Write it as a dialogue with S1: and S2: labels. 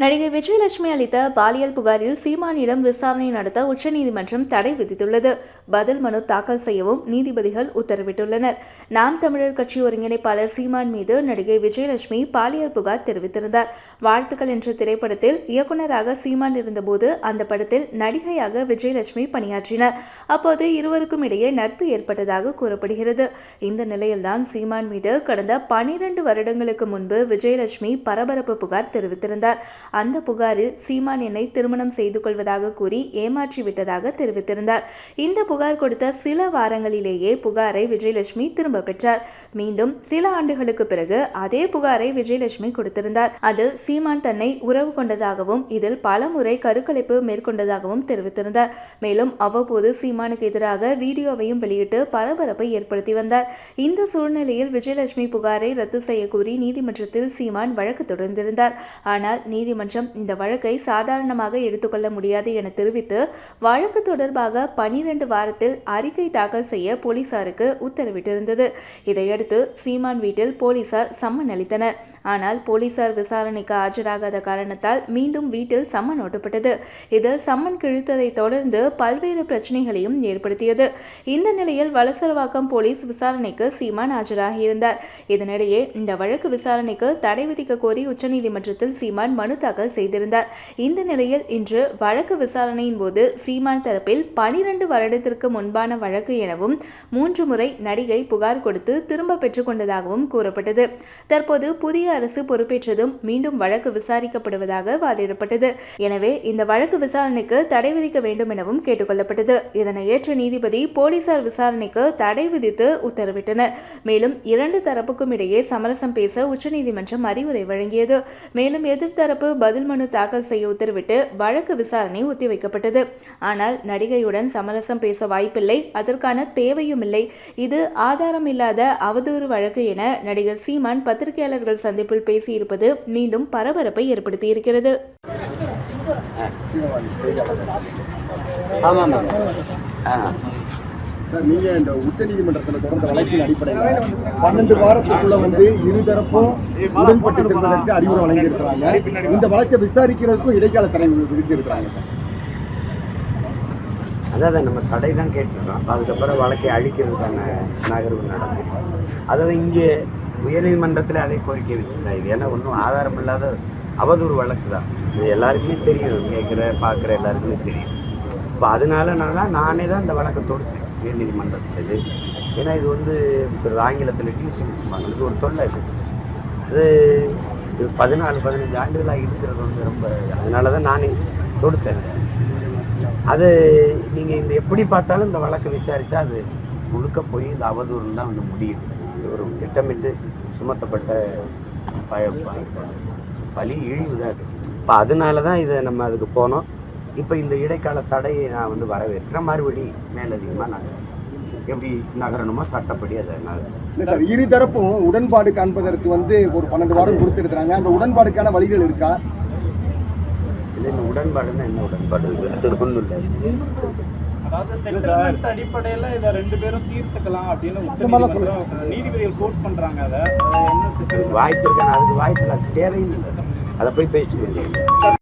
S1: நடிகை விஜயலட்சுமி அளித்த பாலியல் புகாரில் சீமானிடம் விசாரணை நடத்த உச்சநீதிமன்றம் தடை விதித்துள்ளது. பதில் மனு தாக்கல் செய்யவும் நீதிபதிகள் உத்தரவிட்டுள்ளனர். நாம் தமிழர் கட்சி ஒருங்கிணைப்பாளர் சீமான் மீது நடிகை விஜயலட்சுமி பாலியல் புகார் தெரிவித்திருந்தார். வாழ்த்துக்கள் என்ற திரைப்படத்தில் இயக்குநராக சீமான் இருந்தபோது அந்த படத்தில் நடிகையாக விஜயலட்சுமி பணியாற்றினார். அப்போது இருவருக்கும் இடையே நட்பு ஏற்பட்டதாக கூறப்படுகிறது. இந்த நிலையில்தான் சீமான் மீது கடந்த 12 வருடங்களுக்கு முன்பு விஜயலட்சுமி பரபரப்பு புகார் தெரிவித்திருந்தார். அந்த புகாரில் சீமான் என்னை திருமணம் செய்து கொள்வதாக கூறி ஏமாற்றிவிட்டதாக தெரிவித்திருந்தார். இந்த புகார் கொடுத்த சில வாரங்களிலேயே புகாரை விஜயலட்சுமி திரும்ப பெற்றார். மீண்டும் சில ஆண்டுகளுக்கு பிறகு அதே புகாரை விஜயலட்சுமி கொடுத்திருந்தார். அதில் சீமான் தன்னை உறவு கொண்டதாகவும் இதில் பலமுறை கருக்கலைப்பு மேற்கொண்டதாகவும் தெரிவித்திருந்தார். மேலும் அவ்வப்போது சீமானுக்கு எதிராக வீடியோவையும் வெளியிட்டு பரபரப்பை ஏற்படுத்தி வந்தார். இந்த சூழ்நிலையில் விஜயலட்சுமி புகாரை ரத்து செய்ய கோரி நீதிமன்றத்தில் சீமான் வழக்கு தொடர்ந்திருந்தார். ஆனால் நீதிமன்றம் இந்த வழக்கை சாதாரணமாக எடுத்துக்கொள்ள முடியாது என தெரிவித்து வழக்கு தொடர்பாக 12 வாரத்தில் அறிக்கை தாக்கல் செய்ய போலீசாருக்கு உத்தரவிட்டிருந்தது. இதையடுத்து சீமான் வீட்டில் போலீசார் சம்மன் அளித்தனர். ஆனால் போலீசார் விசாரணைக்கு ஆஜராகாத காரணத்தால் மீண்டும் வீட்டில் சம்மன் ஓட்டப்பட்டது. இதில் சம்மன் கிழித்ததை தொடர்ந்து பல்வேறு பிரச்சனைகளையும் ஏற்படுத்தியது. இந்த நிலையில் வலசரவாக்கம் போலீஸ் விசாரணைக்கு சீமான் ஆஜராகியிருந்தார். இதனிடையே இந்த வழக்கு விசாரணைக்கு தடை விதிக்க கோரி உச்சநீதிமன்றத்தில் சீமான் மனு தாக்கல் செய்திருந்தார். இந்த நிலையில் இன்று வழக்கு விசாரணையின் போது சீமான் தரப்பில் 12 வருடத்திற்கு முன்பான வழக்கு எனவும் 3 முறை நடிகை புகார் கொடுத்து திரும்ப பெற்றுக் கொண்டதாகவும் கூறப்பட்டது. தற்போது புதிய அரசு பொறுப்பேற்றதும் மீண்டும் வழக்கு விசாரிக்கப்படுவதாக வாதிடப்பட்டது. எனவே இந்த வழக்கு விசாரணைக்கு தடை விதிக்க வேண்டும் எனவும் கேட்டுக் கொள்ளப்பட்டது. இதனை ஏற்ற நீதிபதி போலீசார் விசாரணைக்கு தடை விதித்து உத்தரவிட்டனர். மேலும் 2 தரப்புக்கும் இடையே சமரசம் பேச உச்சநீதிமன்றம் அறிவுரை வழங்கியது. மேலும் எதிர்த்தரப்பு பதில் மனு தாக்கல் செய்ய உத்தரவிட்டு வழக்கு விசாரணை ஒத்திவைக்கப்பட்டது. ஆனால் நடிகையுடன் சமரசம் பேச வாய்ப்பில்லை, அதற்கான தேவையும் இல்லை, இது ஆதாரம் இல்லாத அவதூறு வழக்கு என நடிகர் சீமான் பத்திரிகையாளர்கள் சந்திப்பில் பேசியிருப்பது மீண்டும் பரபரப்பை ஏற்படுத்தியிருக்கிறது.
S2: நீங்க இந்த உச்சநீதிமன்றத்தில் தொடர்ந்த வழக்கின் அடிப்படையில் 12 வாரத்துக்குள்ள இருதரப்பும் உடன்பட்டு செல்வதற்கு அறிவுரை வழங்கியிருக்கிறாங்க. இந்த வழக்கை விசாரிக்கிறதுக்கும் இடைக்கால தடை விதிச்சிருக்கிறாங்க சார்.
S3: அதாவது நம்ம தடை தான் கேட்டுருக்கோம். அதுக்கப்புறம் வழக்கை அழிக்கிறதுக்கான நகர்வு நடக்கும். அதாவது இங்கே உயர்நீதிமன்றத்தில் அதே கோரிக்கை வச்சுருந்தா. இது ஏன்னா ஒன்றும் ஆதாரம் இல்லாத அவதூறு வழக்கு தான். இது எல்லாருக்குமே தெரியும், கேட்குற பார்க்குற எல்லாருக்குமே தெரியும். இப்போ அதனால நானே தான் இந்த வழக்கை தொடுத்தேன் உயர்நீதிமன்றத்தில். ஏன்னா இது ஆங்கிலத்தில் டியூஷன் சொல்லுவாங்க, இது ஒரு தொல்லை. அது 14-15 ஆண்டுகளாக இருக்கிறது ரொம்ப, அதனால தான் நானே தொடுத்தேன். அது நீங்கள் இந்த எப்படி பார்த்தாலும் இந்த வழக்கை விசாரித்தா அது முழுக்க போய் இந்த அவதூறு தான் முடியுது. ஒரு திட்டமிட்டு சுமத்தப்பட்ட பழி இழிவு தான் அது. இப்போ அதனால தான் இதை நம்ம அதுக்கு போனோம். இப்போ இந்த இடைக்கால தடையை நான் வரவேற்கிறேன். மறுபடி மேலதிகமாக நாங்கள் எப்படி நகரணுமோ சட்டப்படி அதை
S2: இல்லை சார், இருதரப்பும் உடன்பாடு காண்பதற்கு ஒரு 12 வாரம் கொடுத்துருக்குறாங்க. அந்த உடன்பாடுக்கான வழிகள் இருக்கா?
S3: இல்லை, இந்த உடன்பாடுன்னா என்ன உடன்பாடு? ஒன்றும் இல்லை.
S4: அடிப்படையில் இதை 2 பேரும் தீர்த்துக்கலாம் அப்படின்னு நீதிபதிகள் கோட் பண்றாங்க. அதை
S3: வாய்ப்பு இருக்கான அதுக்கு வாய்ப்பு தேவையும் இல்லை. அதை போய் பேசிட்டு